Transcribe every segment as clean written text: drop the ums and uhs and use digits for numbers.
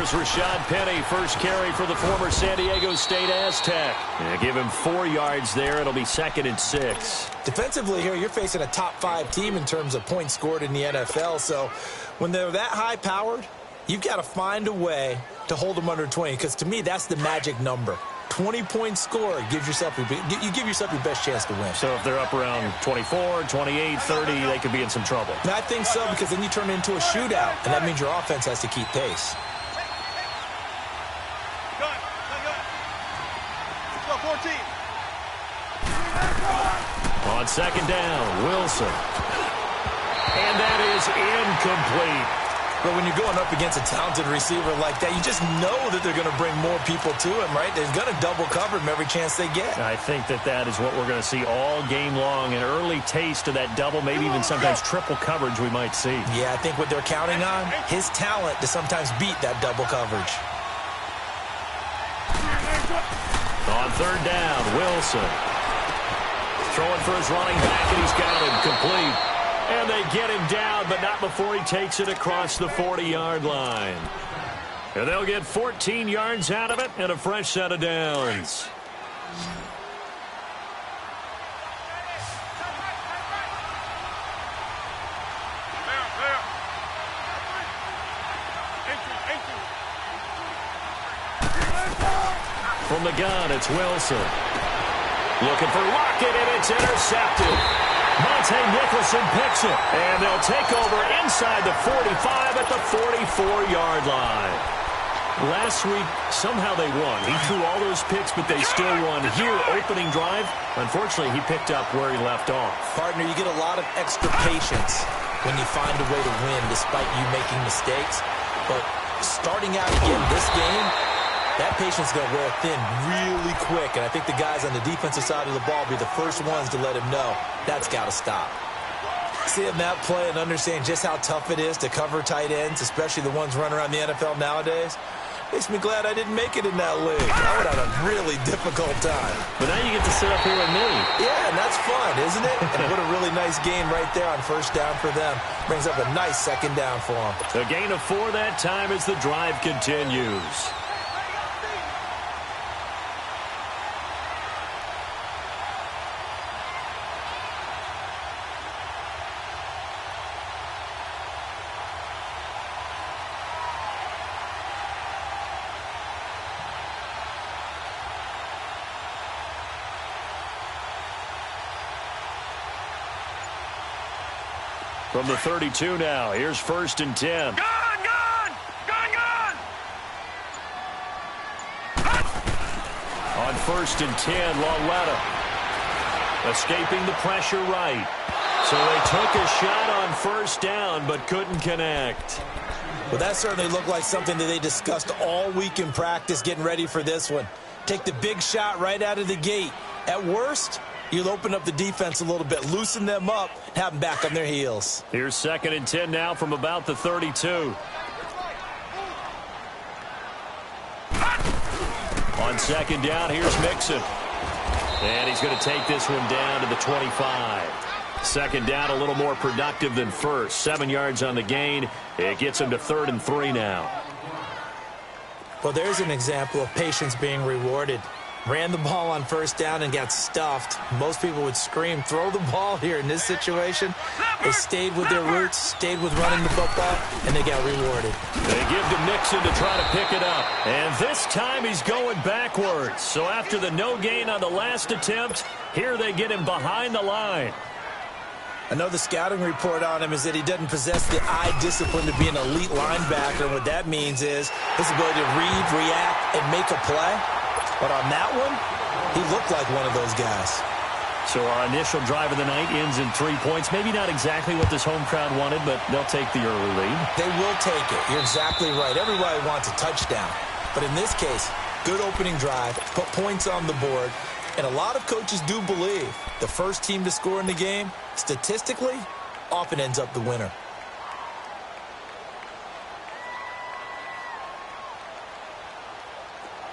Here's Rashad Penny, first carry for the former San Diego State Aztec. Give him 4 yards there. It'll be 2nd and 6. Defensively here, you're facing a top-5 team in terms of points scored in the NFL. So when they're that high-powered, you've got to find a way to hold them under 20, because to me, that's the magic number. 20-point score gives yourself you give yourself your best chance to win. So if they're up around 24, 28, 30, they could be in some trouble. And I think so, because then you turn it into a shootout, and that means your offense has to keep pace. On 2nd down, Wilson. And that is incomplete. But when you're going up against a talented receiver like that, you just know that they're going to bring more people to him, right? They're going to double cover him every chance they get. I think that is what we're going to see all game long. An early taste of that double, maybe even sometimes triple coverage we might see. Yeah, I think what they're counting on, his talent to sometimes beat that double coverage. On 3rd down, Wilson. Throwing for his running back, and he's got him complete. And they get him down, but not before he takes it across the 40-yard line. And they'll get 14 yards out of it and a fresh set of downs. From the gun, it's Wilson. Looking for Lockett, and it's intercepted. Monte Nicholson picks it, and they'll take over inside the 45 at the 44-yard line. Last week, somehow they won. He threw all those picks, but they still won. Here, opening drive, unfortunately, he picked up where he left off. Partner, you get a lot of extra patience when you find a way to win despite you making mistakes. But starting out again this game, that patience is going to wear thin really quick, and I think the guys on the defensive side of the ball will be the first ones to let him know that's got to stop. Seeing that play and understanding just how tough it is to cover tight ends, especially the ones running around the NFL nowadays, makes me glad I didn't make it in that league. I would have a really difficult time. But now you get to sit up here with me. Yeah, and that's fun, isn't it? And what a really nice gain right there on 1st down for them. Brings up a nice 2nd down for them. A gain of 4 that time as the drive continues. From the 32 now, here's 1st and 10. Gun! On 1st and 10, Lauletta escaping the pressure right. So they took a shot on 1st down, but couldn't connect. Well, that certainly looked like something that they discussed all week in practice getting ready for this one. Take the big shot right out of the gate. At worst, you'll open up the defense a little bit, loosen them up, have them back on their heels. Here's 2nd and 10 now from about the 32. On 2nd down, here's Mixon. And he's going to take this one down to the 25. 2nd down, a little more productive than 1st. 7 yards on the gain. It gets him to 3rd and 3 now. Well, there's an example of patience being rewarded. Ran the ball on 1st down and got stuffed. Most people would scream, throw the ball here. In this situation, they stayed with their roots, stayed with running the football, and they got rewarded. They give to Mixon to try to pick it up. And this time he's going backwards. So after the no gain on the last attempt, here they get him behind the line. I know the scouting report on him is that he doesn't possess the eye discipline to be an elite linebacker. And what that means is his ability to read, react, and make a play. But on that one, he looked like one of those guys. So our initial drive of the night ends in 3 points. Maybe not exactly what this home crowd wanted, but they'll take the early lead. They will take it. You're exactly right. Everybody wants a touchdown. But in this case, good opening drive, put points on the board. And a lot of coaches do believe the first team to score in the game, statistically, often ends up the winner.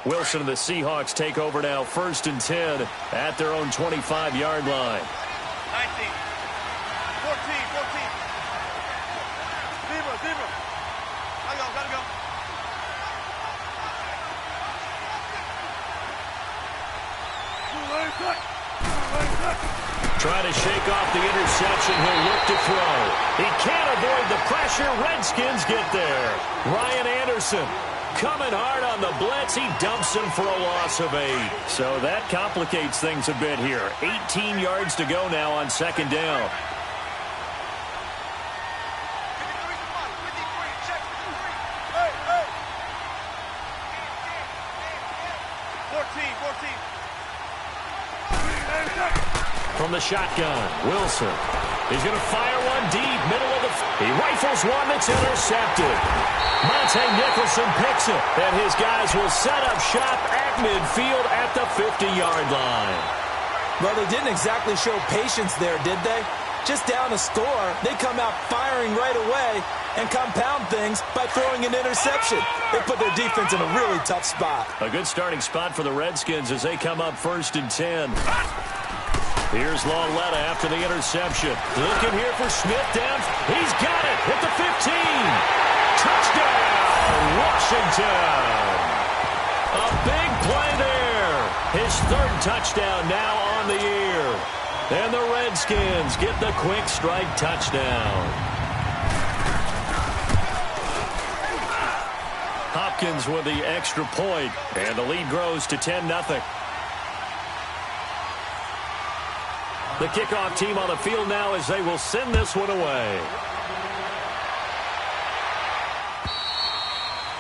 Wilson and the Seahawks take over now, 1st and 10 at their own 25-yard line. 19, 14. Beamer. Gotta go. Trying to shake off the interception. He'll look to throw. He can't avoid the pressure. Redskins get there. Ryan Anderson coming hard on the blitz. He dumps him for a loss of 8. So that complicates things a bit here. 18 yards to go now on second down. From the shotgun, Wilson. He's going to fire one deep, middle of the... He rifles one that's intercepted. Monte Nicholson picks it, and his guys will set up shop at midfield at the 50-yard line. Well, they didn't exactly show patience there, did they? Just down a score, they come out firing right away and compound things by throwing an interception. They put their defense in a really tough spot. A good starting spot for the Redskins as they come up 1st and 10. Here's Lauletta after the interception. Looking here for Smith down. He's got it at the 15. Touchdown, Washington. A big play there. His 3rd touchdown now on the year. And the Redskins get the quick strike touchdown. Hopkins with the extra point, and the lead grows to 10-0. The kickoff team on the field now as they will send this one away.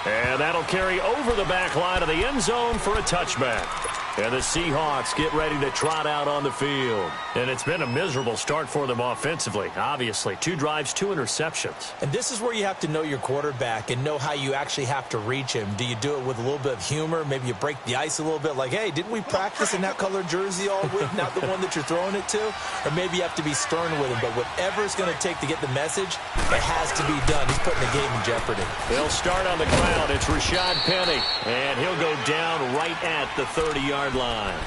And that'll carry over the back line of the end zone for a touchback. And the Seahawks get ready to trot out on the field. And it's been a miserable start for them offensively, obviously. 2 drives, 2 interceptions. And this is where you have to know your quarterback and know how you actually have to reach him. Do you do it with a little bit of humor? Maybe you break the ice a little bit like, hey, didn't we practice in that color jersey all week, not the one that you're throwing it to? Or maybe you have to be stern with him. But whatever it's going to take to get the message, it has to be done. He's putting the game in jeopardy. He'll start on the ground. It's Rashad Penny. And he'll go down right at the 30-yard line.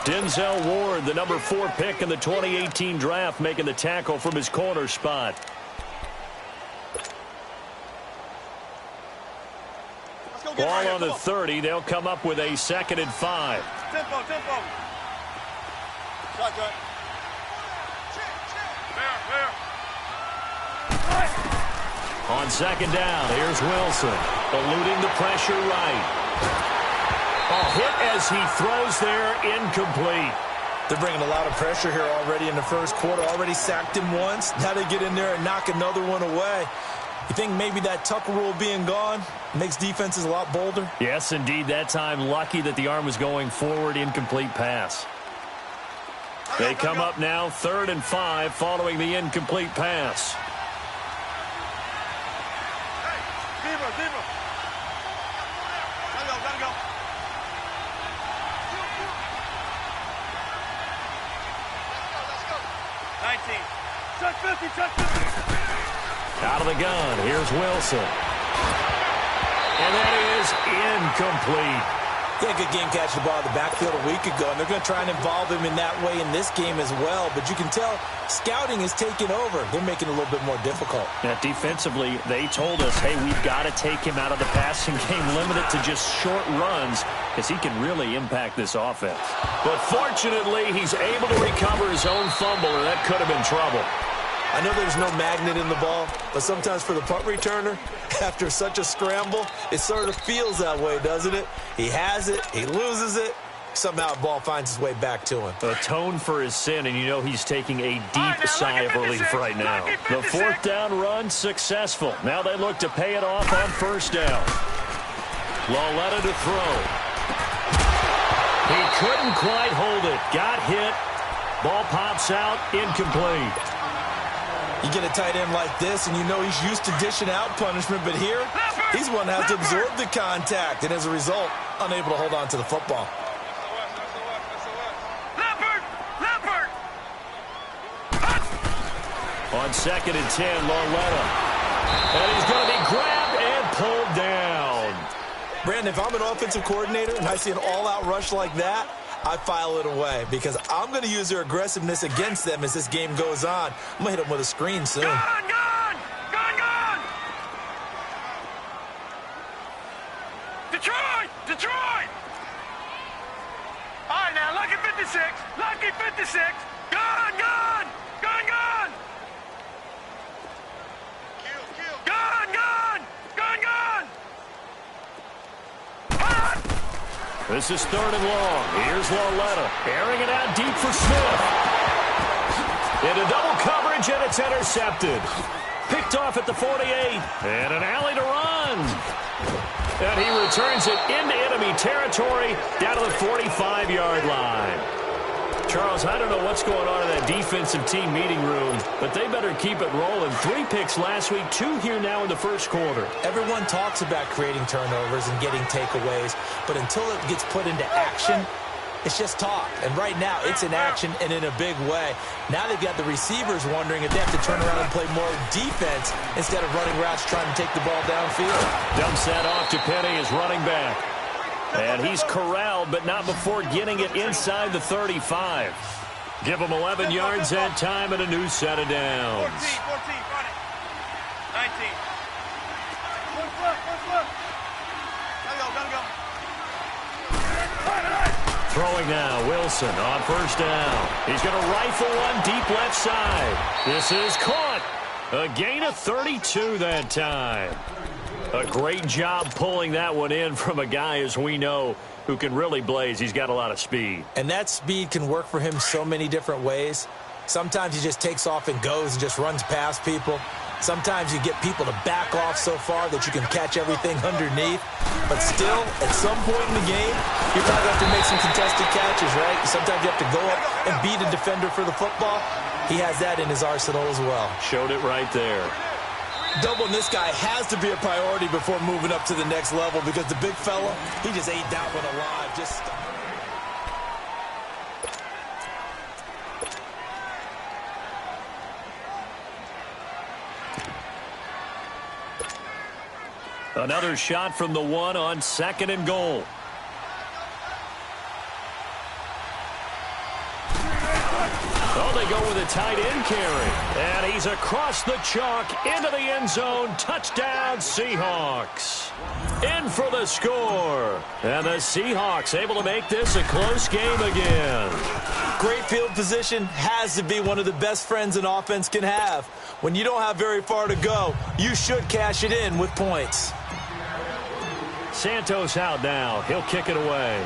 Denzel Ward, the number 4 pick in the 2018 draft, making the tackle from his corner spot. Ball on the 30. They'll come up with a 2nd and 5. Tempo. Shotgun. On 2nd down, here's Wilson, eluding the pressure right. A hit as he throws there, incomplete. They're bringing a lot of pressure here already in the first quarter. Already sacked him once. Now they get in there and knock another one away. You think maybe that Tucker rule being gone makes defenses a lot bolder? Yes, indeed. That time, lucky that the arm was going forward, incomplete pass. They come up now 3rd and 5 following the incomplete pass. Beamer. Gotta go. Let's go. 19. Check 50. Out of the gun, here's Wilson. And that is incomplete. Yeah, good game catching the ball in the backfield a week ago, and they're going to try and involve him in that way in this game as well. But you can tell scouting is taking over. They're making it a little bit more difficult. Now, defensively, they told us, hey, we've got to take him out of the passing game, limit it to just short runs, because he can really impact this offense. But fortunately, he's able to recover his own fumble, or that could have been trouble. I know there's no magnet in the ball, but sometimes for the punt returner, after such a scramble, it sort of feels that way, doesn't it? He has it, he loses it, somehow the ball finds its way back to him. Atone for his sin, and you know he's taking a deep sigh of relief right now. The 4th down run successful. Now they look to pay it off on 1st down. Lauletta to throw. He couldn't quite hold it. Got hit. Ball pops out, incomplete. You get a tight end like this, and you know he's used to dishing out punishment, but here, he's one that has to absorb the contact, and as a result, unable to hold on to the football. Leopard! On 2nd and 10, Lauletta. And he's going to be grabbed and pulled down. Brandon, if I'm an offensive coordinator and I see an all-out rush like that, I file it away because I'm going to use their aggressiveness against them as this game goes on. I'm going to hit them with a screen soon. Gone! Detroit! All right, now, look at 50. 56. Lucky 56. Gone, gone. Gone, gone. Gone, gone. Gone, gone. This is 3rd and long. Here's Lauletta, airing it out deep for Smith. Into double coverage, and it's intercepted. Picked off at the 48, and an alley to run. And he returns it into enemy territory down to the 45-yard line. Charles, I don't know what's going on in that defensive team meeting room, but they better keep it rolling. 3 picks last week, 2 here now in the first quarter. Everyone talks about creating turnovers and getting takeaways, but until it gets put into action, it's just talk. And right now, it's in action and in a big way. Now they've got the receivers wondering if they have to turn around and play more defense instead of running routes trying to take the ball downfield. Dumps that off to Penny, his running back. And he's corralled, but not before getting it inside the 35. Give him 11 yards that time and a new set of downs. 14, run it. 19. One foot. Gotta go. Throwing now, Wilson on first down. He's going to rifle one deep left side. This is caught. A gain of 32 that time. A great job pulling that one in from a guy, as we know, who can really blaze. He's got a lot of speed. And that speed can work for him so many different ways. Sometimes he just takes off and goes and just runs past people. Sometimes you get people to back off so far that you can catch everything underneath. But still, at some point in the game, you're going to have to make some contested catches, right? Sometimes you have to go up and beat a defender for the football. He has that in his arsenal as well. Showed it right there. Doubling this guy has to be a priority before moving up to the next level because the big fella, he just ate that one alive. Another shot from the 1 on 2nd and goal. Oh, they go with a tight end carry. And he's across the chalk into the end zone. Touchdown, Seahawks. In for the score. And the Seahawks able to make this a close game again. Great field position has to be one of the best friends an offense can have. When you don't have very far to go, you should cash it in with points. Santos out now. He'll kick it away.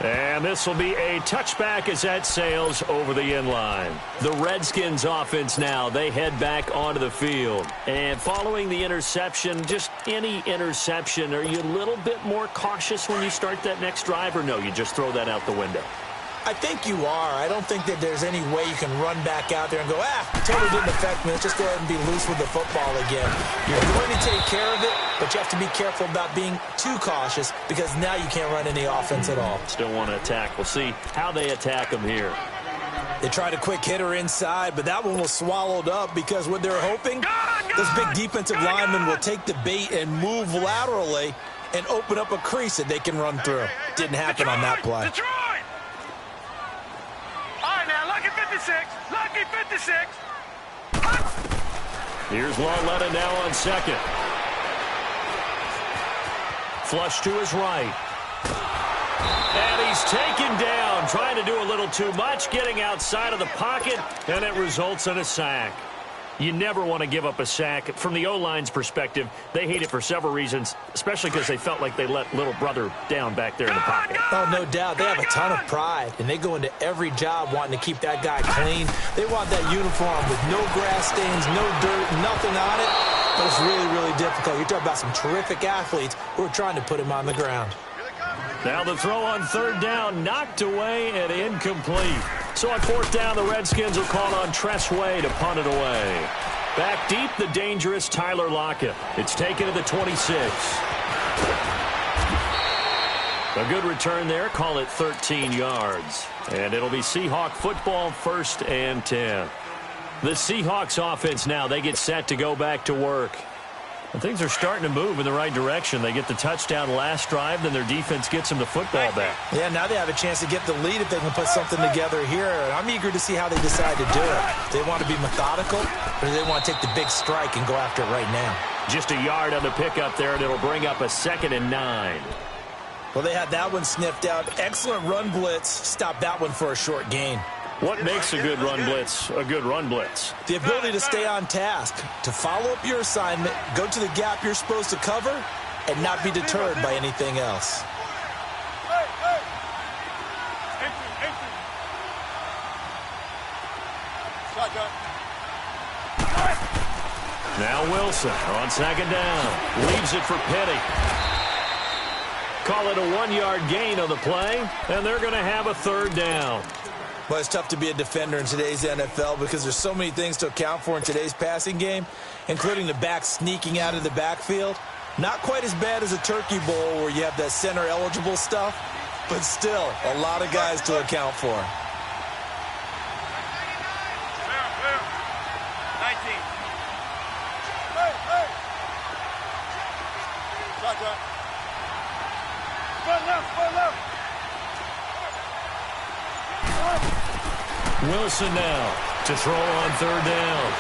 And this will be a touchback as that sails over the end line. The Redskins offense now, they head back onto the field. And following the interception, just any interception, are you a little bit more cautious when you start that next drive, or no, you just throw that out the window? I think you are. I don't think that there's any way you can run back out there and go, totally didn't affect me. Let's just go ahead and be loose with the football again. You're going to take care of it, but you have to be careful about being too cautious because now you can't run any offense at all. Still want to attack. We'll see how they attack them here. They tried a quick hitter inside, but that one was swallowed up because what they're hoping, those big defensive linemen will take the bait and move laterally and open up a crease that they can run through. Didn't happen on that play. Detroit! All right, now, lucky 56. Lucky 56. Here's Lauletta now on 2nd. Flush to his right. And he's taken down, trying to do a little too much, getting outside of the pocket, and it results in a sack. You never want to give up a sack. From the O-line's perspective, they hate it for several reasons, especially because they felt like they let little brother down back there in the pocket. Oh, no doubt. They have a ton of pride, and they go into every job wanting to keep that guy clean. They want that uniform with no grass stains, no dirt, nothing on it, but it's really, really difficult. You're talking about some terrific athletes who are trying to put him on the ground. Now the throw on 3rd down, knocked away and incomplete. So on 4th down, the Redskins will call on Tressway to punt it away. Back deep, the dangerous Tyler Lockett. It's taken to the 26. A good return there. Call it 13 yards. And it'll be Seahawk football, 1st and 10. The Seahawks offense now, they get set to go back to work. And things are starting to move in the right direction. They get the touchdown last drive, then their defense gets them the football back. Yeah, now they have a chance to get the lead if they can put something together here. And I'm eager to see how they decide to do it. Do they want to be methodical, or do they want to take the big strike and go after it right now? Just a yard on the pickup there, and it'll bring up a 2nd and 9. Well, they had that one sniffed out. Excellent run blitz. Stop that one for a short gain. What makes a good run blitz a good run blitz? The ability to stay on task, to follow up your assignment, go to the gap you're supposed to cover, and not be deterred by anything else. Now Wilson on 2nd down. Leaves it for Petty. Call it a 1-yard gain on the play, and they're going to have a 3rd down. Well, it's tough to be a defender in today's NFL because there's so many things to account for in today's passing game, including the back sneaking out of the backfield. Not quite as bad as a turkey bowl where you have that center-eligible stuff, but still a lot of guys to account for. 19. Hey! Shotgun. Front left. Wilson now to throw on 3rd down.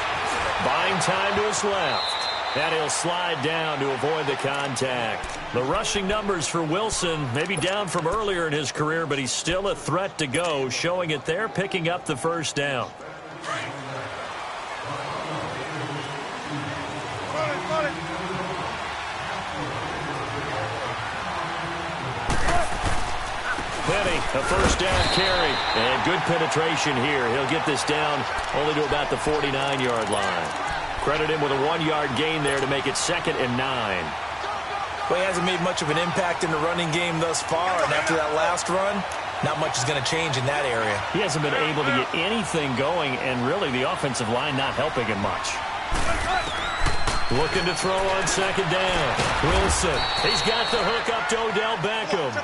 Buying time to his left. And he'll slide down to avoid the contact. The rushing numbers for Wilson may be down from earlier in his career, but he's still a threat to go, showing it there, picking up the 1st down. Petty, a 1st down carry. And good penetration here. He'll get this down only to about the 49-yard line. Credit him with a 1-yard gain there to make it 2nd and 9. Well, he hasn't made much of an impact in the running game thus far, and after that last run, not much is going to change in that area. He hasn't been able to get anything going, and really the offensive line not helping him much. Looking to throw on 2nd down. Wilson, he's got the hook up to Odell Beckham.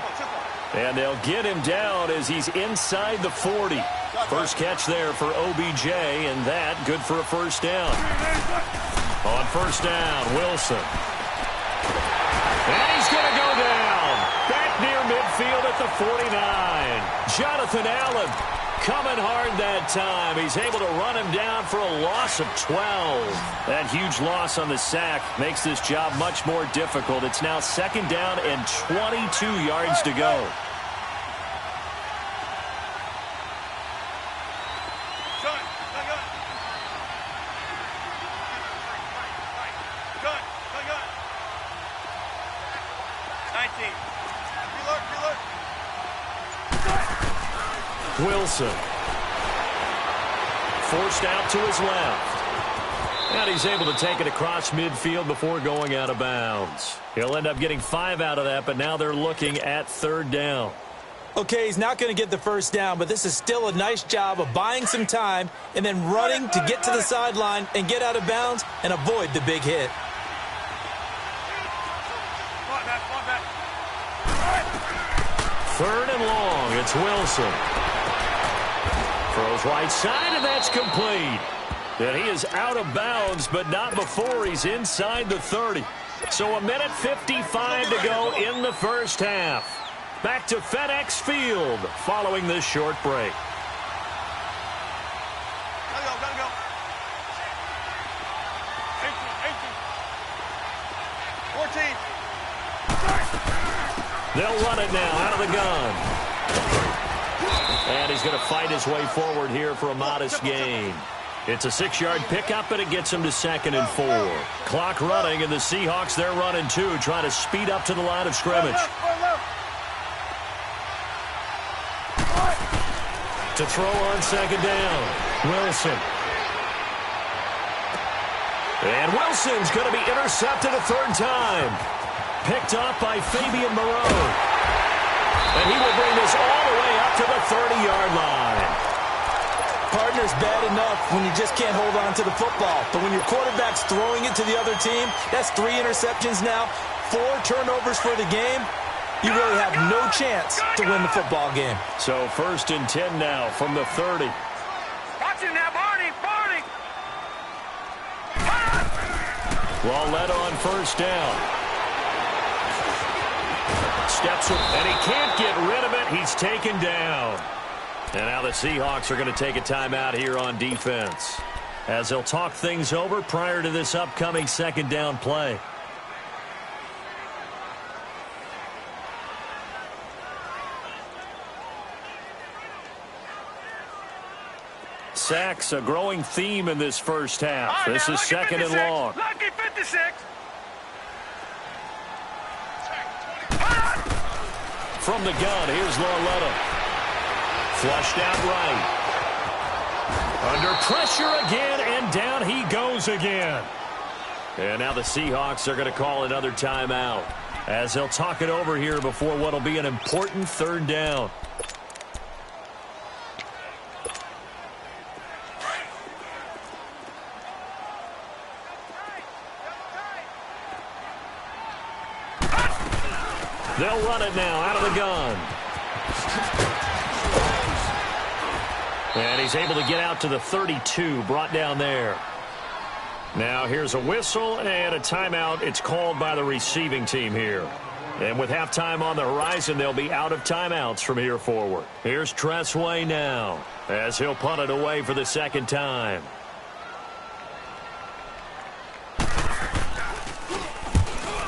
And they'll get him down as he's inside the 40. First catch there for OBJ, and that good for a 1st down. On 1st down, Wilson. And he's going to go down. Back near midfield at the 49. Jonathan Allen coming hard that time. He's able to run him down for a loss of 12. That huge loss on the sack makes this job much more difficult. It's now 2nd down and 22 yards to go. Wilson. Forced out to his left. And he's able to take it across midfield before going out of bounds. He'll end up getting 5 out of that, but now they're looking at 3rd down. Okay, he's not going to get the 1st down, but this is still a nice job of buying some time and then running to get to the sideline and get out of bounds and avoid the big hit. Third and long, it's Wilson. Throws right side, and that's complete. And he is out of bounds, but not before he's inside the 30. So 1:55 to go in the 1st half. Back to FedEx Field following this short break. Gotta go. 18. 14. They'll run it now out of the gun. And he's going to fight his way forward here for a modest gain. It's a 6-yard pickup, but it gets him to 2nd and 4. Clock running, and the Seahawks, they're running too, trying to speed up to the line of scrimmage. To throw on 2nd down, Wilson. And Wilson's going to be intercepted a 3rd time. Picked off by Fabian Moreau. And he will bring this all the way up to the 30-yard line. Partner's bad enough when you just can't hold on to the football. But when your quarterback's throwing it to the other team, that's 3 interceptions now, 4 turnovers for the game. You really have no chance to win the football game. So 1st and 10 now from the 30. Watch him now, Barney. Lauletta on first down. Steps up, and he can't get rid of it. He's taken down. And now the Seahawks are going to take a timeout here on defense, as they'll talk things over prior to this upcoming second down play. Sacks, a growing theme in this first half. This is second and long. Lucky 56. From the gun, here's Lauletta. Flushed out right. Under pressure again, and down he goes again. And now the Seahawks are going to call another timeout, as they'll talk it over here before what will be an important third down. They'll run it now out of the gun. And he's able to get out to the 32, brought down there. Now here's a whistle and a timeout. It's called by the receiving team here. And with halftime on the horizon, they'll be out of timeouts from here forward. Here's Tressway now, as he'll punt it away for the second time.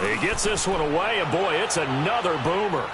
He gets this one away, and boy, it's another boomer.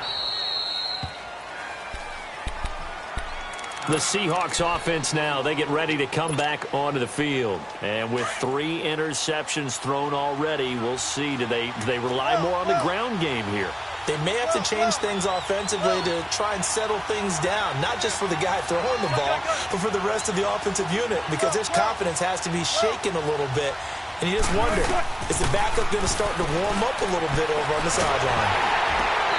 The Seahawks offense now, they get ready to come back onto the field. And with 3 interceptions thrown already, we'll see, do they rely more on the ground game here? They may have to change things offensively to try and settle things down, not just for the guy throwing the ball, but for the rest of the offensive unit, because his confidence has to be shaken a little bit. And you just wonder, is the backup going to start to warm up a little bit over on the sideline?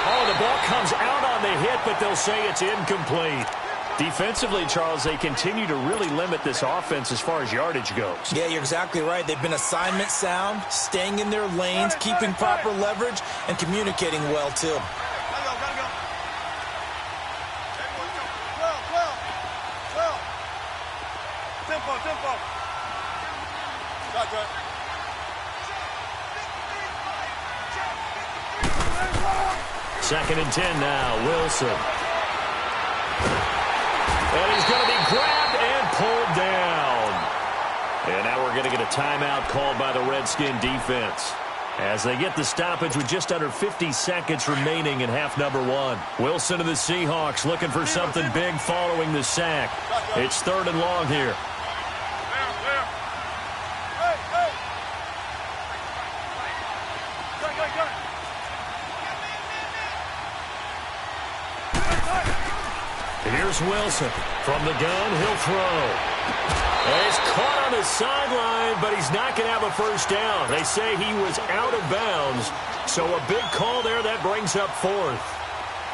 Oh, the ball comes out on the hit, but they'll say it's incomplete. Defensively, Charles, they continue to really limit this offense as far as yardage goes. Yeah, you're exactly right. They've been assignment sound, staying in their lanes, keeping proper leverage, and communicating well, too. Tempo. Second and 10 now, Wilson. And he's going to be grabbed and pulled down. And now we're going to get a timeout called by the Redskin defense, as they get the stoppage with just under 50 seconds remaining in half number 1. Wilson of the Seahawks looking for something big following the sack. It's third and long here. Here's Wilson. From the gun, he'll throw. And he's caught on the sideline, but he's not going to have a first down. They say he was out of bounds, so a big call there that brings up fourth.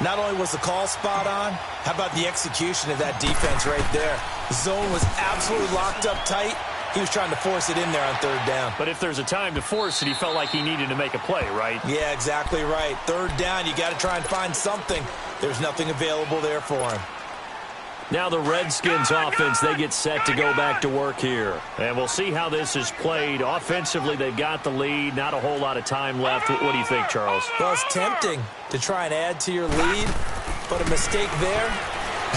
Not only was the call spot on, how about the execution of that defense right there? The zone was absolutely locked up tight. He was trying to force it in there on third down. But if there's a time to force it, he felt like he needed to make a play, right? Yeah, exactly right. Third down, you got to try and find something. There's nothing available there for him. Now the Redskins offense, they get set to go back to work here. And we'll see how this is played. Offensively, they've got the lead. Not a whole lot of time left. What do you think, Charles? Well, it's tempting to try and add to your lead, but a mistake there,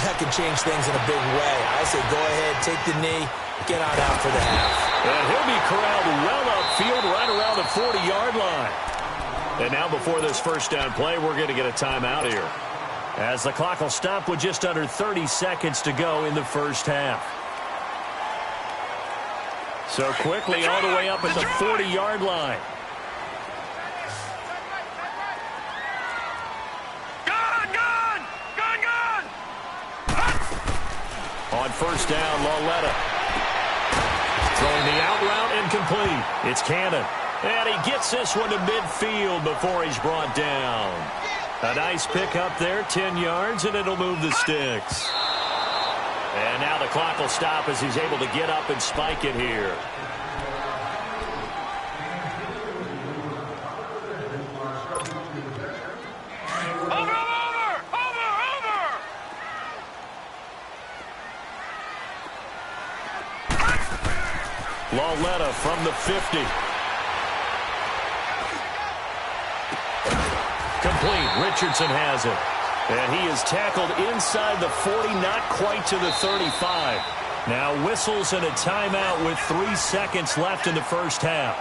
that could change things in a big way. I say go ahead, take the knee, get on out for the half. And he'll be corralled well upfield right around the 40-yard line. And now before this first down play, we're going to get a timeout here, as the clock will stop with just under 30 seconds to go in the first half. So quickly all the way up at the 40-yard line. Gun! On first down, Lauletta. Throwing the out route incomplete. It's Cannon. And he gets this one to midfield before he's brought down. A nice pick up there, 10 yards, and it'll move the sticks. And now the clock will stop as he's able to get up and spike it here. Over! Lauletta from the 50. complete. Richardson has it. And he is tackled inside the 40, not quite to the 35. Now whistles and a timeout with 3 seconds left in the first half.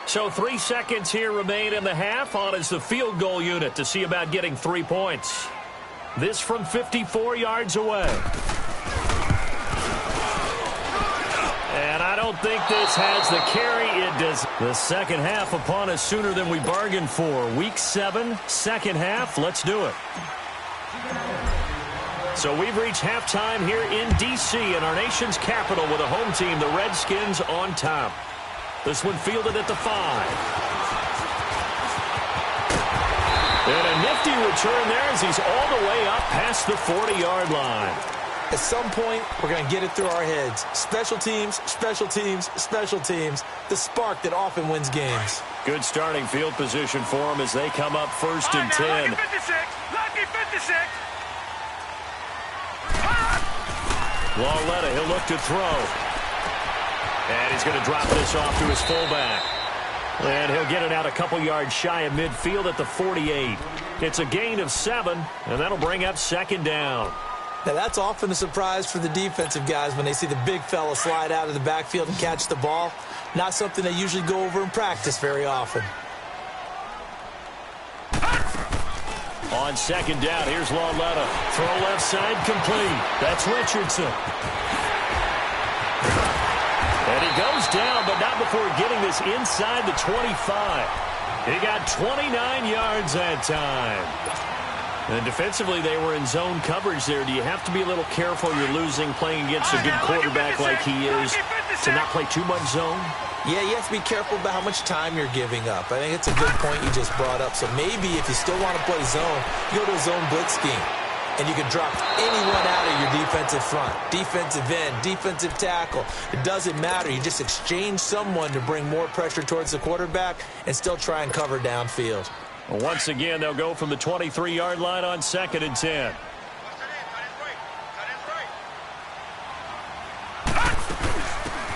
So 3 seconds here remain in the half. On is the field goal unit to see about getting 3 points. This from 54 yards away. And I don't think this has the carry. It does. The second half upon us sooner than we bargained for. Week 7, second half. Let's do it. So we've reached halftime here in D.C. in our nation's capital with a home team, the Redskins, on top. This one fielded at the 5. And a nifty return there as he's all the way up past the 40-yard line. At some point, we're going to get it through our heads. Special teams, special teams, special teams. The spark that often wins games. Good starting field position for him as they come up first and 10. Lucky 56. Lucky 56. Lauletta, he'll look to throw. And he's going to drop this off to his fullback. And he'll get it out a couple yards shy of midfield at the 48. It's a gain of 7, and that'll bring up second down. Now, that's often a surprise for the defensive guys when they see the big fella slide out of the backfield and catch the ball. Not something they usually go over in practice very often. On second down, here's Lauletta. Throw left side complete. That's Richardson. And he goes down, but not before getting this inside the 25. He got 29 yards that time. And defensively, they were in zone coverage there. Do you have to be a little careful? You're losing, playing against a good quarterback like he is, to not play too much zone? Yeah, you have to be careful about how much time you're giving up. I think it's a good point you just brought up. So maybe if you still want to play zone, you go to a zone blitz scheme. And you can drop anyone out of your defensive front. Defensive end, defensive tackle. It doesn't matter. You just exchange someone to bring more pressure towards the quarterback and still try and cover downfield. Well, once again, they'll go from the 23-yard line on second and 10.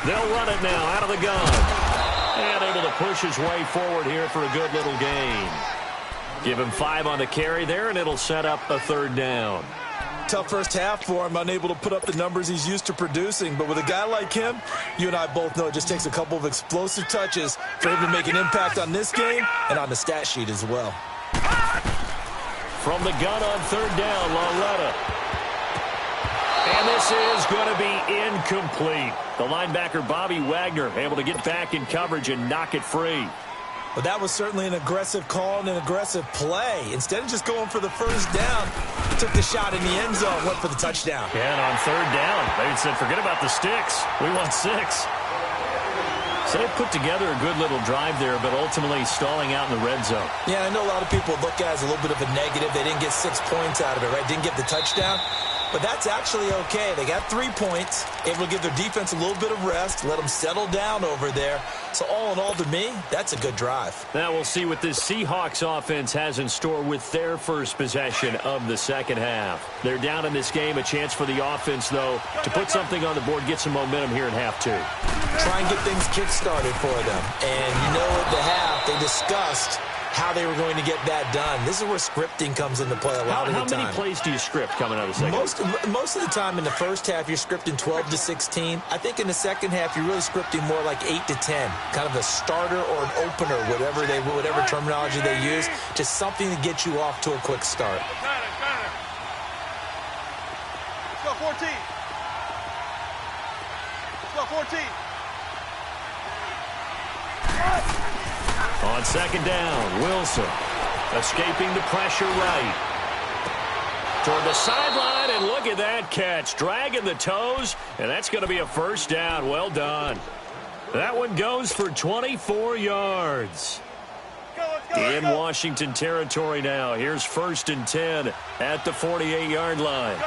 They'll run it now out of the gun. And able to push his way forward here for a good little gain. Give him 5 on the carry there, and it'll set up a third down. Tough first half for him, unable to put up the numbers he's used to producing. But with a guy like him, you and I both know it just takes a couple of explosive touches for him to make an impact on this game and on the stat sheet as well. From the gun on third down, Lauletta. And this is going to be incomplete. The linebacker, Bobby Wagner, able to get back in coverage and knock it free. But that was certainly an aggressive call and an aggressive play. Instead of just going for the first down, took the shot in the end zone, went for the touchdown. And on third down, they said, forget about the sticks. We want 6. So they put together a good little drive there, but ultimately stalling out in the red zone. Yeah, I know a lot of people look at it as a little bit of a negative. They didn't get 6 points out of it, right? Didn't get the touchdown. But that's actually okay. They got 3 points, able to give their defense a little bit of rest, let them settle down over there. So all in all, to me, that's a good drive. Now we'll see what this Seahawks offense has in store with their first possession of the second half. They're down in this game. A chance for the offense, though, to put something on the board, get some momentum here in half 2. Try and get things kick-started for them. And you know at the half, they discussed how they were going to get that done. This is where scripting comes into play a lot of the time. How many plays do you script coming out of the second? Most of the time in the first half, you're scripting 12 to 16. I think in the second half, you're really scripting more like 8 to 10. Kind of a starter or an opener, whatever terminology they use. Just something to get you off to a quick start. Let's go 14. Let's go 14. On second down, Wilson escaping the pressure right. Toward the sideline, and look at that catch. Dragging the toes, and that's going to be a first down. Well done. That one goes for 24 yards. In Washington territory now. Here's first and 10 at the 48-yard line.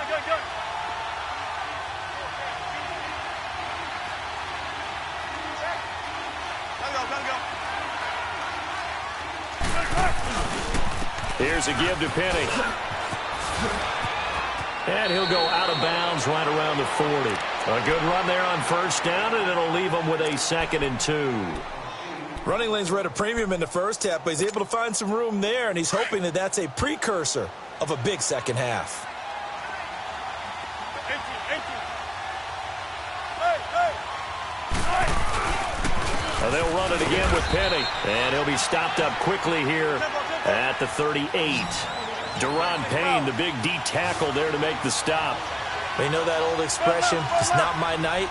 Here's a give to Penny. And he'll go out of bounds right around the 40. A good run there on first down, and it'll leave him with a 2nd and 2. Running lanes were at a premium in the first half, but he's able to find some room there, and he's hoping that that's a precursor of a big second half. They'll run it again with Penny, and he'll be stopped up quickly here at the 38. Deron Payne, the big D tackle there to make the stop. You know that old expression, it's not my night?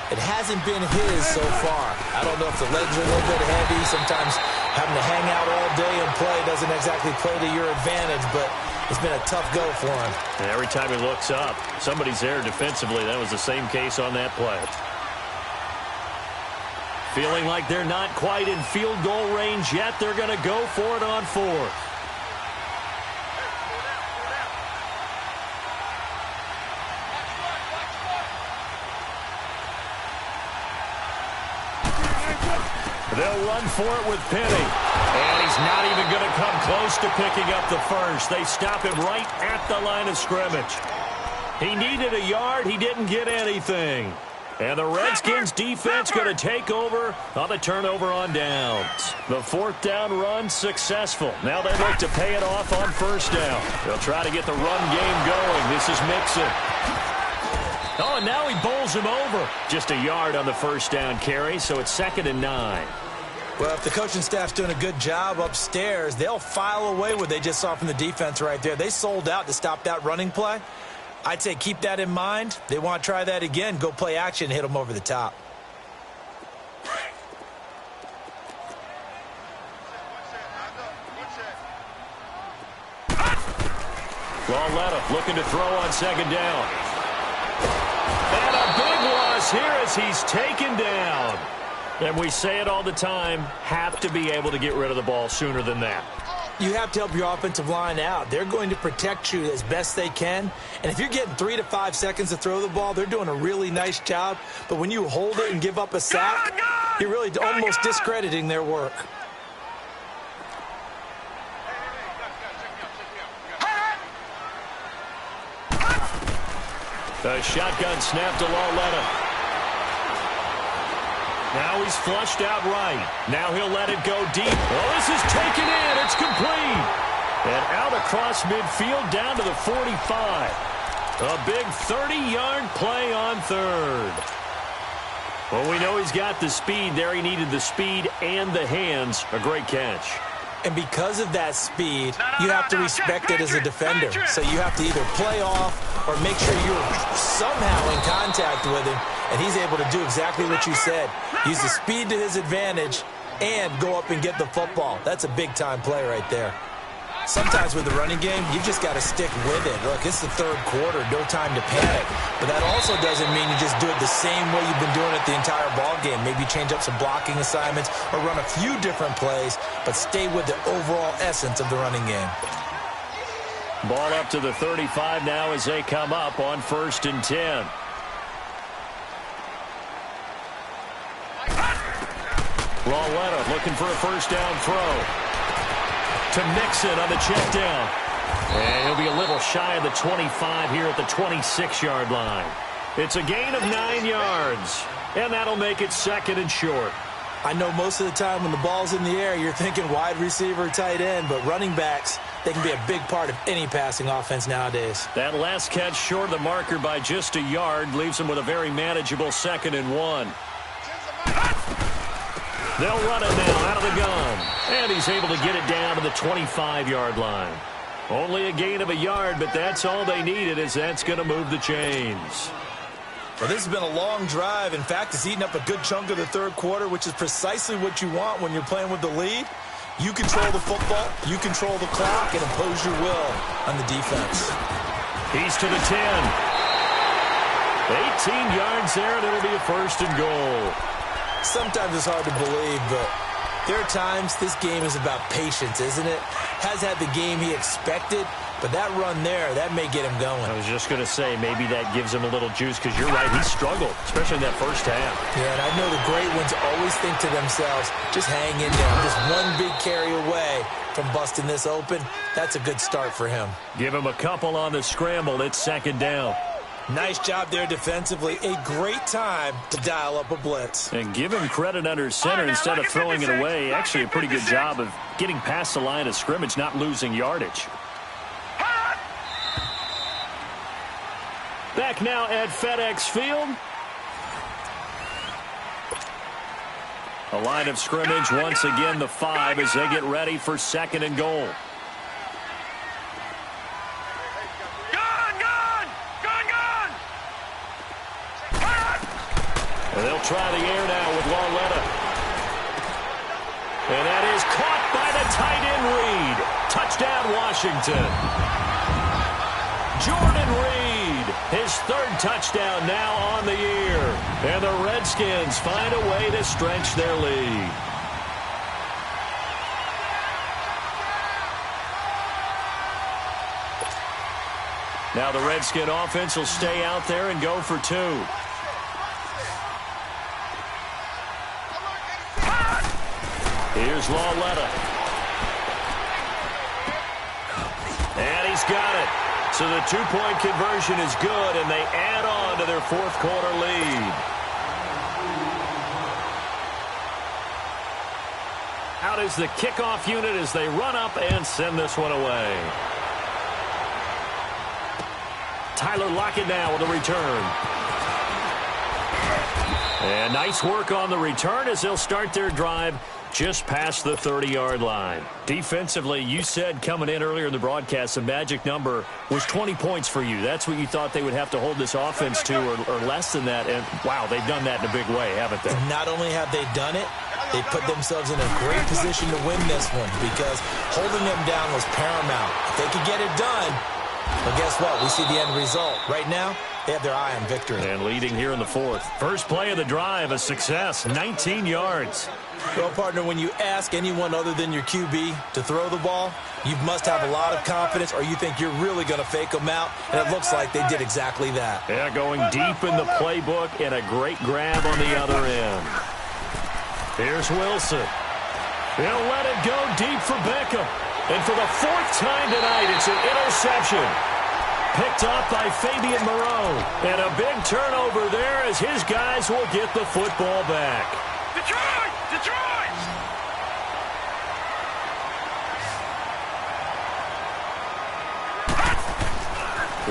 It hasn't been his so far. I don't know if the legs are a little bit heavy. Sometimes having to hang out all day and play doesn't exactly play to your advantage, but it's been a tough go for him. And every time he looks up, somebody's there defensively. That was the same case on that play. Feeling like they're not quite in field goal range yet. They're going to go for it on 4th. They'll run for it with Penny. And he's not even going to come close to picking up the first. They stop him right at the line of scrimmage. He needed a yard. He didn't get anything. And the Redskins defense going to take over on the turnover on downs. The 4th down run successful. Now they look to pay it off on first down. They'll try to get the run game going. This is Mixon. Oh, and now he bowls him over. Just a yard on the first down carry, so it's 2nd and 9. Well, if the coaching staff's doing a good job upstairs, they'll file away what they just saw from the defense right there. They sold out to stop that running play. I'd say keep that in mind. They want to try that again. Go play action, hit them over the top. Lauletta looking to throw on 2nd down. And a big loss here as he's taken down. And we say it all the time, have to be able to get rid of the ball sooner than that. You have to help your offensive line out. They're going to protect you as best they can. And if you're getting 3 to 5 seconds to throw the ball, they're doing a really nice job. But when you hold it and give up a sack, you're really almost discrediting their work. The shotgun snap to Lauletta. Now he's flushed out right. Now he'll let it go deep. Oh, this is taken in. It's complete. And out across midfield down to the 45. A big 30-yard play on 3rd. Well, we know he's got the speed there. He needed the speed and the hands. A great catch. And because of that speed, you have to respect it as a defender. So you have to either play off or make sure you're somehow in contact with him. And he's able to do exactly what you said. Use the speed to his advantage and go up and get the football. That's a big-time play right there. Sometimes with the running game, you've just got to stick with it. Look, it's the 3rd quarter, no time to panic. But that also doesn't mean you just do it the same way you've been doing it the entire ball game. Maybe change up some blocking assignments or run a few different plays, but stay with the overall essence of the running game. Ball up to the 35 now as they come up on 1st and 10. Lauletta looking for a first down throw. To Mixon on the check down. And he'll be a little shy of the 25 here at the 26-yard line. It's a gain of 9 yards. And that'll make it 2nd and short. I know most of the time when the ball's in the air, you're thinking wide receiver, tight end, but running backs, they can be a big part of any passing offense nowadays. That last catch short of the marker by just a yard leaves him with a very manageable 2nd and 1. They'll run it now out of the gun. And he's able to get it down to the 25-yard line. Only a gain of a yard, but that's all they needed, as that's going to move the chains. Well, this has been a long drive. In fact, it's eaten up a good chunk of the 3rd quarter, which is precisely what you want when you're playing with the lead. You control the football, you control the clock, and impose your will on the defense. He's to the 10. 18 yards there, and it'll be a 1st and goal. Sometimes it's hard to believe, but there are times this game is about patience, isn't it? Has had the game he expected, But that run there, that may get him going. I was just going to say, maybe that gives him a little juice, because you're right, he struggled, especially in that first half. Yeah, and I know the great ones always think to themselves, just hang in there. Just one big carry away from busting this open. That's a good start for him. Give him a couple on the scramble. It's second down. Nice job there defensively. A great time to dial up a blitz. And give him credit under center instead of throwing it away. Actually, a pretty good job of getting past the line of scrimmage, not losing yardage. Back now at FedEx Field. A line of scrimmage once again, the 5 as they get ready for second and goal. And they'll try the air now with Lauletta. And that is caught by the tight end Reed. Touchdown, Washington. Jordan Reed, his third touchdown now on the year. And the Redskins find a way to stretch their lead. Now the Redskin offense will stay out there and go for 2. Here's Lauletta. And he's got it. So the 2-point conversion is good, and they add on to their fourth quarter lead. Out is the kickoff unit as they run up and send this one away. Tyler Lockett now with a return. And nice work on the return as they'll start their drive just past the 30-yard line. Defensively, you said coming in earlier in the broadcast, the magic number was 20 points for you. That's what you thought they would have to hold this offense to, or less than that. And, wow, they've done that in a big way, haven't they? Not only have they done it, they put themselves in a great position to win this one because holding them down was paramount. If they could get it done, well, guess what? We see the end result. Right now, they have their eye on victory. And leading here in the fourth. First play of the drive, a success, 19 yards. Well, partner, when you ask anyone other than your QB to throw the ball, you must have a lot of confidence or you think you're really going to fake them out, and it looks like they did exactly that. Yeah, going deep in the playbook and a great grab on the other end. Here's Wilson. He'll let it go deep for Beckham. And for the 4th time tonight, it's an interception. Picked up by Fabian Moreau. And a big turnover there as his guys will get the football back. Detroit! Detroit!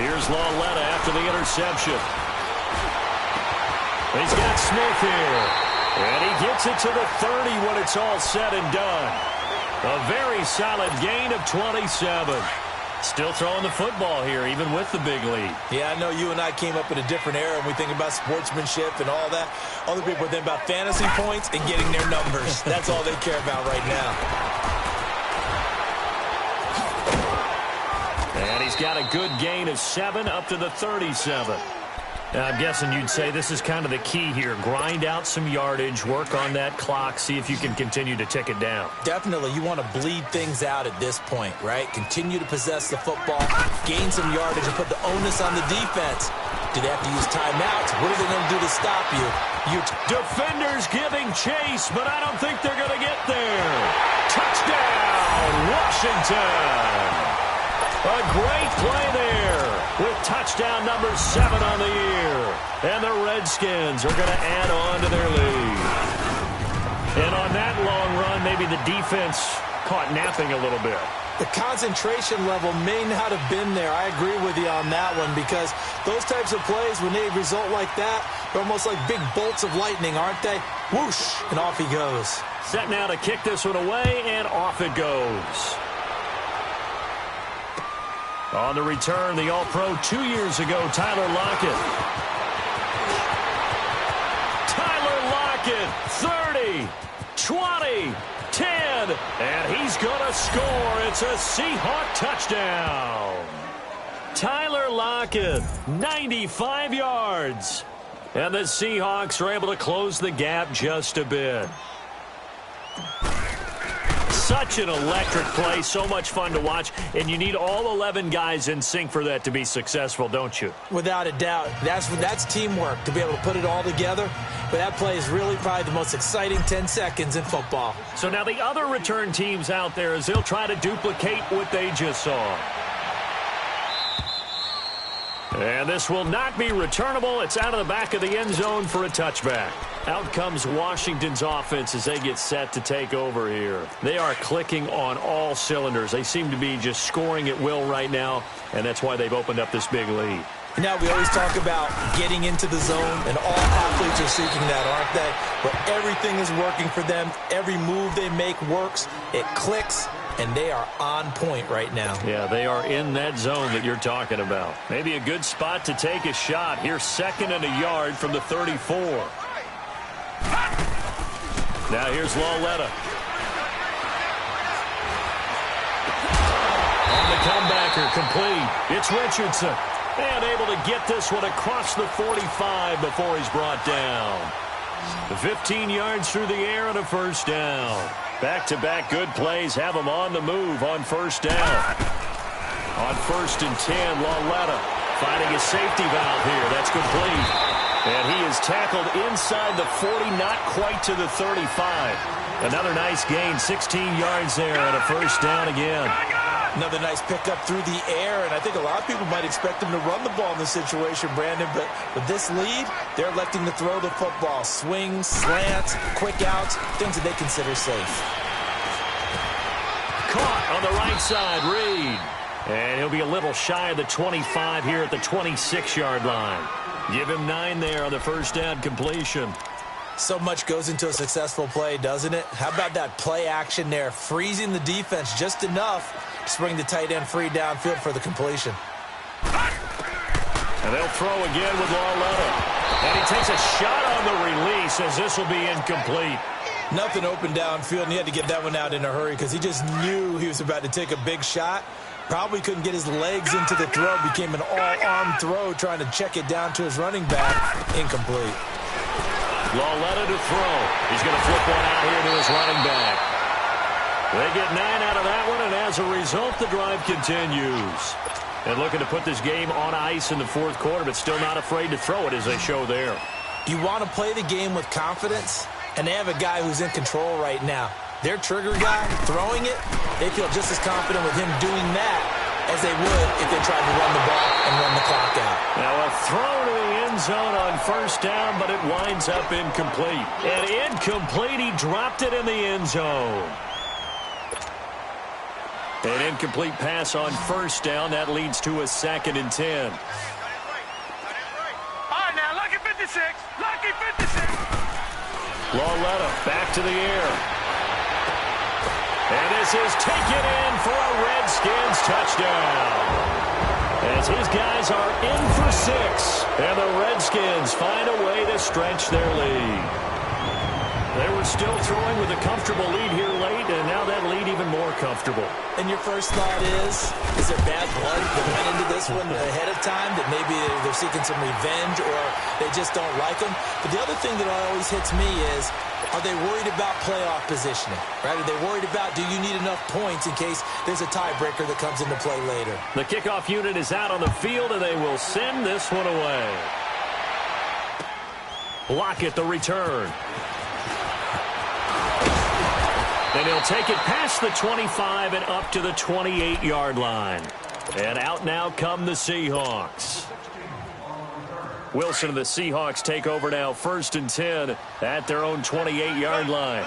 Here's Lauletta after the interception. He's got Smith here. And he gets it to the 30 when it's all said and done. A very solid gain of 27. Still throwing the football here, even with the big lead. Yeah, I know you and I came up in a different era and we think about sportsmanship and all that. Other people think about fantasy points and getting their numbers. That's all they care about right now. And he's got a good gain of 7 up to the 37. Now, I'm guessing you'd say this is kind of the key here. Grind out some yardage, work on that clock, see if you can continue to tick it down. Definitely, you want to bleed things out at this point, right? Continue to possess the football, gain some yardage, and put the onus on the defense. Do they have to use timeouts? What are they going to do to stop you? Defenders giving chase, but I don't think they're going to get there. Touchdown, Washington! A great play there with touchdown number 7 on the year. And the Redskins are going to add on to their lead. And on that long run, maybe the defense caught napping a little bit. The concentration level may not have been there. I agree with you on that one because those types of plays, when they result like that, they're almost like big bolts of lightning, aren't they? Whoosh, and off he goes. Set now to kick this one away, and off it goes. On the return, the All-Pro 2 years ago, Tyler Lockett. Tyler Lockett, 30, 20, 10, and he's going to score. It's a Seahawk touchdown. Tyler Lockett, 95 yards. And the Seahawks are able to close the gap just a bit. such an electric play, so much fun to watch, and you need all 11 guys in sync for that to be successful, don't you? Without a doubt. That's teamwork, to be able to put it all together. But that play is really probably the most exciting 10 seconds in football. So now the other return teams out there, as they'll try to duplicate what they just saw. And this will not be returnable. It's out of the back of the end zone for a touchback. Out comes Washington's offense as they get set to take over here. They are clicking on all cylinders. They seem to be just scoring at will right now, and that's why they've opened up this big lead. Now, we always talk about getting into the zone, and all athletes are seeking that, aren't they? But everything is working for them. Every move they make works. It clicks, and they are on point right now. Yeah, they are in that zone that you're talking about. Maybe a good spot to take a shot. Here's 2nd and a yard from the 34. Now here's Lauletta. On the comebacker, complete. It's Richardson. And able to get this one across the 45 before he's brought down. The 15 yards through the air and a first down. Back-to-back good plays have him on the move on first down. On 1st and 10, Lauletta finding a safety valve here. That's complete. And he is tackled inside the 40, not quite to the 35. Another nice gain, 16 yards there and a first down again. Another nice pickup through the air, and I think a lot of people might expect him to run the ball in this situation, Brandon, but with this lead, they're electing to throw the football. Swings, slants, quick outs, things that they consider safe. Caught on the right side, Reed. And he'll be a little shy of the 25 here at the 26-yard line. Give him 9 there on the first down completion. So much goes into a successful play, doesn't it? How about that play action there, freezing the defense just enough to bring the tight end free downfield for the completion. And they'll throw again with Lauletta. And he takes a shot on the release as this will be incomplete. Nothing open downfield, and he had to get that one out in a hurry because he just knew he was about to take a big shot. Probably couldn't get his legs into the throw. Became an all-arm throw trying to check it down to his running back. Incomplete. Lauletta to throw. He's going to flip one out here to his running back. They get 9 out of that one, and as a result, the drive continues. And looking to put this game on ice in the 4th quarter, but still not afraid to throw it as they show there. You want to play the game with confidence, and they have a guy who's in control right now. Their trigger guy, throwing it, they feel just as confident with him doing that as they would if they tried to run the ball and run the clock out. Now a throw to the end zone on first down, but it winds up incomplete. And incomplete, he dropped it in the end zone. An incomplete pass on first down. That leads to a 2nd and 10. All right, now, lucky 56. Lucky 56. Lauletta back to the air. And this is taken in for a Redskins touchdown. As his guys are in for 6. And the Redskins find a way to stretch their lead. They were still throwing with a comfortable lead here late, and now that lead even more comfortable. And your first thought is there bad blood that went into this one ahead of time, that maybe they're seeking some revenge or they just don't like them? But the other thing that always hits me is, are they worried about playoff positioning? Right? Are they worried about, do you need enough points in case there's a tiebreaker that comes into play later? The kickoff unit is out on the field, and they will send this one away. Lockett the return. And he'll take it past the 25 and up to the 28-yard line. And out now come the Seahawks. Wilson and the Seahawks take over now, 1st and 10 at their own 28-yard line.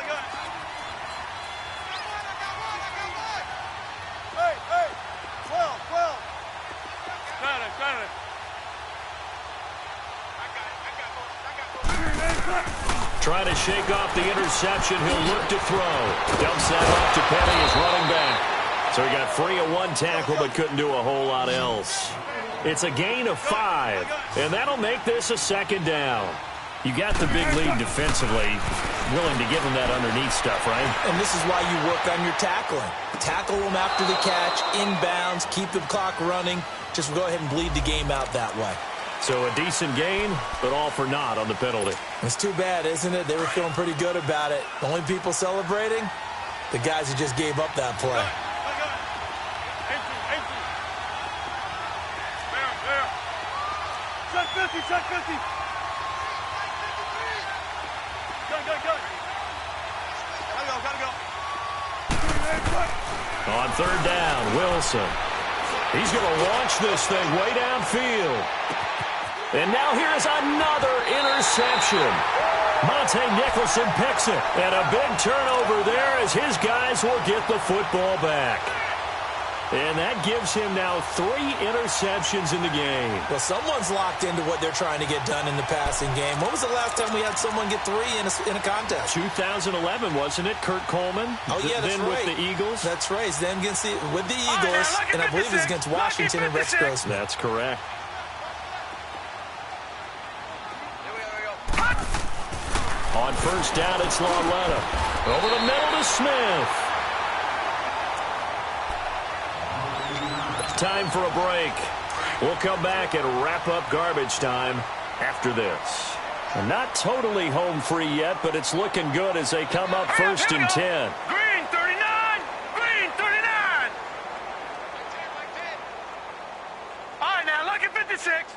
Trying to shake off the interception. He'll look to throw. Dumps that off to Penny as running back. So he got free of 1 tackle but couldn't do a whole lot else. It's a gain of 5, and that'll make this a 2nd down. You got the big lead defensively, willing to give them that underneath stuff, right? And this is why you work on your tackling. Tackle them after the catch, inbounds, keep the clock running. Just go ahead and bleed the game out that way. So a decent gain, but all for naught on the penalty. It's too bad, isn't it? They were feeling pretty good about it. The only people celebrating, The guys who just gave up that play. Check 50, check 50. Go. Gotta go. On third down, Wilson. He's going to launch this thing way downfield. And now here's another interception. Monte Nicholson picks it. And a big turnover there as his guys will get the football back. And that gives him now 3 interceptions in the game. Well, someone's locked into what they're trying to get done in the passing game. When was the last time we had someone get 3 in a contest? 2011, wasn't it? Kurt Coleman. Oh, yeah, that's then right. with the Eagles. That's right. Then with the Eagles, and I believe it was against Washington and Rex Grossman. That's correct. On first down, it's Lauletta. Over the middle to Smith. Time for a break. We'll come back and wrap up garbage time after this. Not totally home free yet, but it's looking good as they come up first and 10. Green 39! Green 39! All right, now look at 56.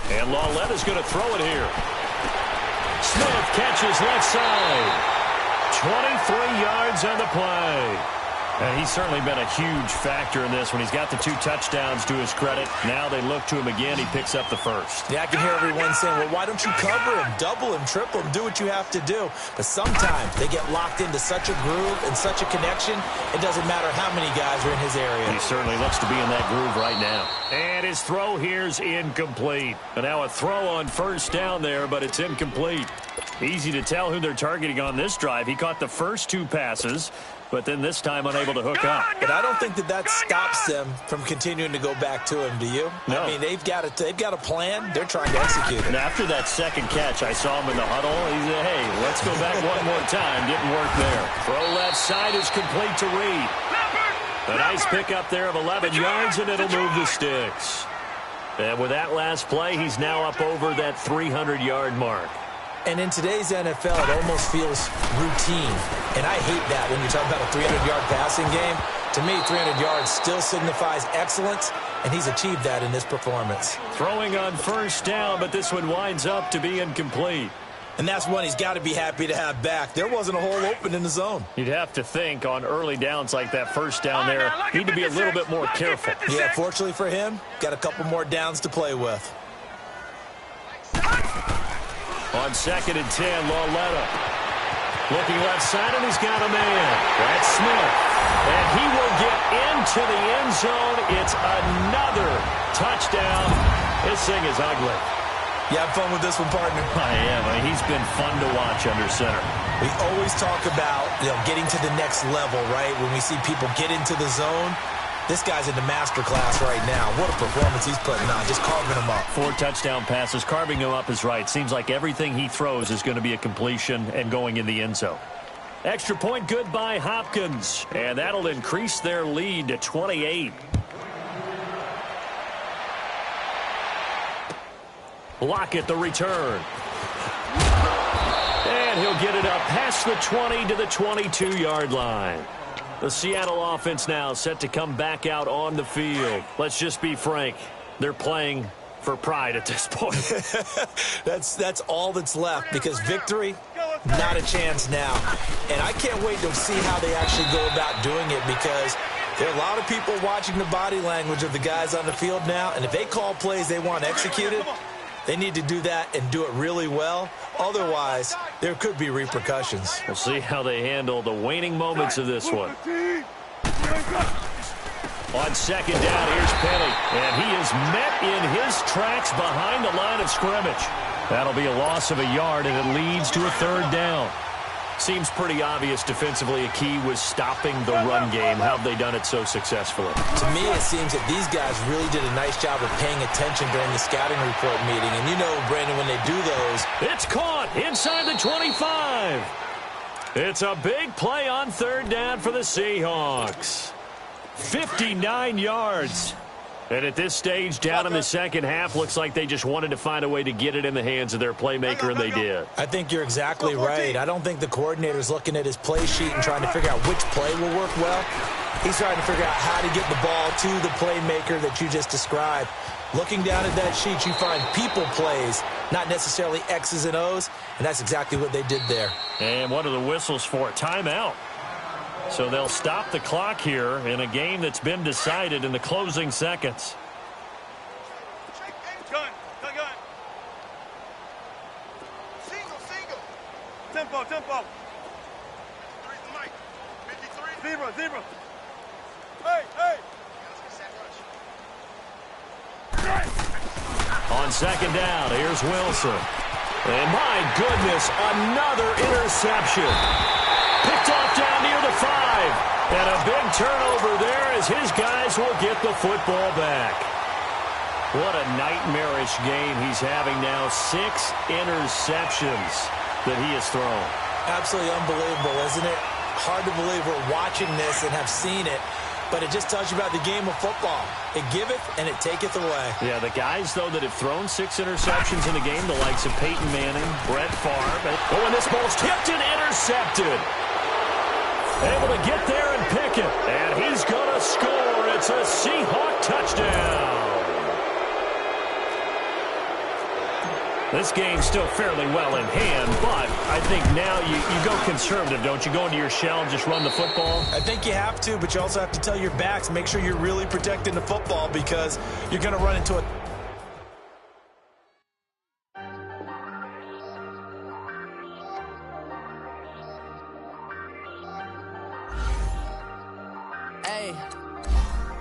And Lauletta's going to throw it here. Smith catches left side. 23 yards on the play. And he's certainly been a huge factor in this when he's got the 2 touchdowns to his credit. Now they look to him again. He picks up the first. Yeah, I can hear everyone saying, well, why don't you cover him, double him, triple him, do what you have to do. But sometimes they get locked into such a groove and such a connection, it doesn't matter how many guys are in his area. He certainly looks to be in that groove right now. And his throw here's incomplete. And now a throw on first down there, but it's incomplete. Easy to tell who they're targeting on this drive. He caught the first 2 passes, but then this time unable to hook up. But I don't think that stops them from continuing to go back to him, do you? No. I mean, they've got a plan. They're trying to execute it. And after that second catch, I saw him in the huddle. He said, hey, let's go back one more time. Didn't work there. Throw left side is complete to Reed. A nice pickup there of 11 yards, and it'll move the sticks. And with that last play, he's now up over that 300-yard mark. And in today's NFL, it almost feels routine. And I hate that when you talk about a 300-yard passing game. To me, 300 yards still signifies excellence, and he's achieved that in this performance. Throwing on first down, but this one winds up to be incomplete. And that's one he's got to be happy to have back. There wasn't a hole open in the zone. You'd have to think on early downs like that first down there, need to be a little bit more careful. Yeah, fortunately for him, got a couple more downs to play with. On second and 10, Lauletta. Looking left side, and he's got a man. That's Smith. And he will get into the end zone. It's another touchdown. This thing is ugly. You have fun with this one, partner? I am. He's been fun to watch under center. We always talk about, getting to the next level, right? When we see people get into the zone, this guy's in the master class right now. What a performance he's putting on, just carving them up. 4 touchdown passes. Carving him up is right. Seems like everything he throws is going to be a completion and going in the end zone. Extra point good by Hopkins. And that'll increase their lead to 28. Lockett the return. And he'll get it up past the 20 to the 22-yard line. The Seattle offense now set to come back out on the field. Let's just be frank. They're playing for pride at this point. That's all that's left, because victory, not a chance now. And I can't wait to see how they actually go about doing it, because there are a lot of people watching the body language of the guys on the field now, and if they call plays they want executed, they need to do that and do it really well. Otherwise, there could be repercussions. We'll see how they handle the waning moments of this one. On second down, here's Penny. And he is met in his tracks behind the line of scrimmage. That'll be a loss of a yard, and it leads to a third down. Seems pretty obvious defensively a key was stopping the run game. How have they done it so successfully? To me, it seems that these guys really did a nice job of paying attention during the scouting report meeting. And you know, Brandon, when they do those... It's caught inside the 25. It's a big play on third down for the Seahawks. 59 yards. And at this stage, down in the second half, looks like they just wanted to find a way to get it in the hands of their playmaker, and they did. I think you're exactly right. I don't think the coordinator's looking at his play sheet and trying to figure out which play will work well. He's trying to figure out how to get the ball to the playmaker that you just described. Looking down at that sheet, you find people plays, not necessarily X's and O's, and that's exactly what they did there. And what are the whistles for? Timeout. So they'll stop the clock here in a game that's been decided in the closing seconds. Gun. Single. Tempo. Zebra. Hey. On second down, here's Wilson. And my goodness, another interception. Picked off down near the 5. And a big turnover there as his guys will get the football back. What a nightmarish game he's having now. 6 interceptions that he has thrown. Absolutely unbelievable, isn't it? Hard to believe we're watching this and have seen it. But it just tells you about the game of football. It giveth and it taketh away. Yeah, the guys, though, that have thrown 6 interceptions in the game, the likes of Peyton Manning, Brett Favre. Oh, and this ball's tipped and intercepted. Able to get there and pick it. And he's going to score. It's a Seahawk touchdown. This game's still fairly well in hand, but I think now you go conservative, don't you? Go into your shell and just run the football? I think you have to, but you also have to tell your backs, make sure you're really protecting the football because you're going to run into a...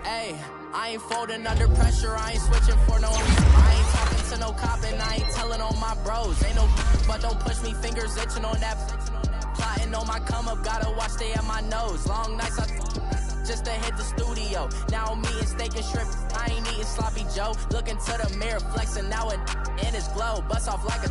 Hey, I ain't folding under pressure, I ain't switching for no... I ain't talking to no cop and I ain't telling on my bros. Ain't no but don't push me, fingers itching on that. Plotting on my come up, gotta watch stay at my nose. Long nights just to hit the studio. Now I'm eating steak and shrimp, I ain't eating sloppy Joe. Looking to the mirror, flexing now it in his glow. Bust off like a...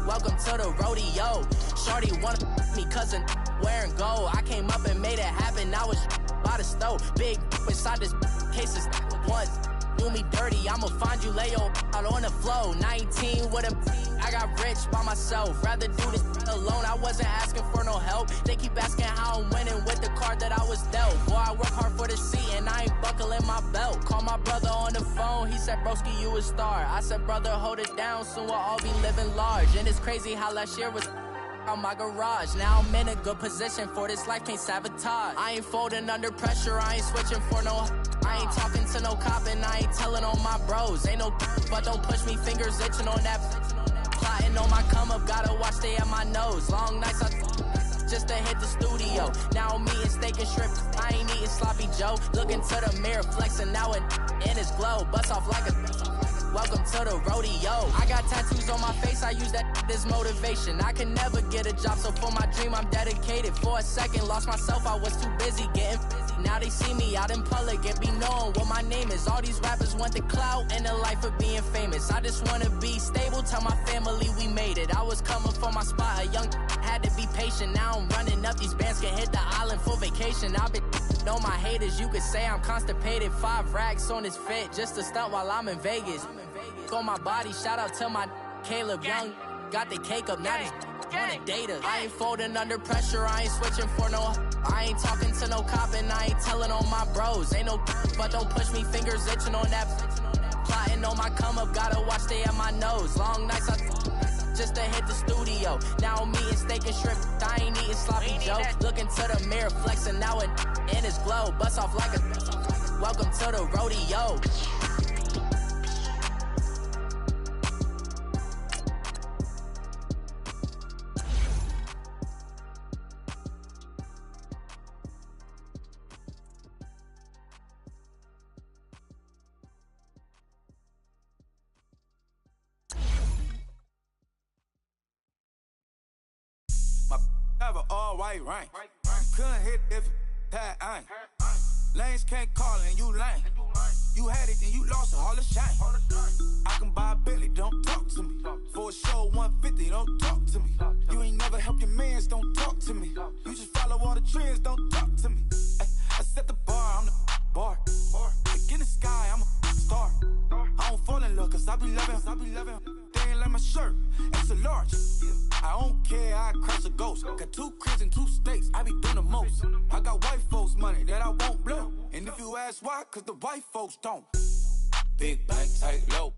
Welcome to the rodeo. Shorty wanna me cousin wearing gold. I came up and made it happen, I was by the stove. Big inside this cases once. Do me dirty, I'ma find you, lay your out on the floor. 19 with a I got rich by myself. Rather do this alone, I wasn't asking for no help. They keep asking how I'm winning with the card that I was dealt. Boy, I work hard for the seat and I ain't buckling my belt. Call my brother on the phone, he said, broski, you a star. I said, brother, hold it down, soon we'll all be living large. And it's crazy how last year was on my garage. Now I'm in a good position for this life, can't sabotage. I ain't folding under pressure, I ain't switching for no... I ain't talking to no cop and I ain't telling on my bros. Ain't no but don't push me, fingers itching on that. Plotting on my come up, gotta watch stay at my nose. Long nights just to hit the studio. Now I'm eating steak and shrimp, I ain't eating sloppy Joe. Looking to the mirror, flexing now it in his glow. Bust off like a... Welcome to the rodeo. I got tattoos on my face, I use that as motivation. I can never get a job, so for my dream I'm dedicated. For a second, lost myself, I was too busy getting busy. Now they see me out in public and be knowing what my name is. All these rappers want the clout and the life of being famous. I just wanna be stable, tell my family we made it. I was coming for my spot, a young had to be patient. Now I'm running up, these bands can hit the island for vacation. I've been on my haters, you could say I'm constipated. 5 racks on his fit, just to stunt while I'm in Vegas. On my body, shout out to my Caleb Young. Got the cake up, now these wanna date us. I ain't folding under pressure, I ain't switching for no... I ain't talking to no cop and I ain't telling on my bros. Ain't no but don't push me, fingers itching on that. Plotting on my come up, gotta watch stay at my nose. Long nights just to hit the studio. Now I'm eating steak and shrimp, I ain't eating sloppy Joe. Looking to the mirror, flexing now it in his glow. Bust off like a... Welcome to the rodeo. Have an all-white rank. Couldn't hit if you had ain't. Lanes can't call and you lame. You had it and you lost it, all the shame. I can buy a Billy, don't talk to me. For a show 150, don't talk to me. You ain't never help your mans, don't talk to me. You just follow all the trends, don't talk to me. I set the bar, I'm the bar. Like in the sky, I'm a shirt, extra large. I don't care, I crush a ghost. Got 2 cribs and 2 states, I be doing the most. I got white folks' money that I won't blow. And if you ask why, cause the white folks don't. Big bank, tight low.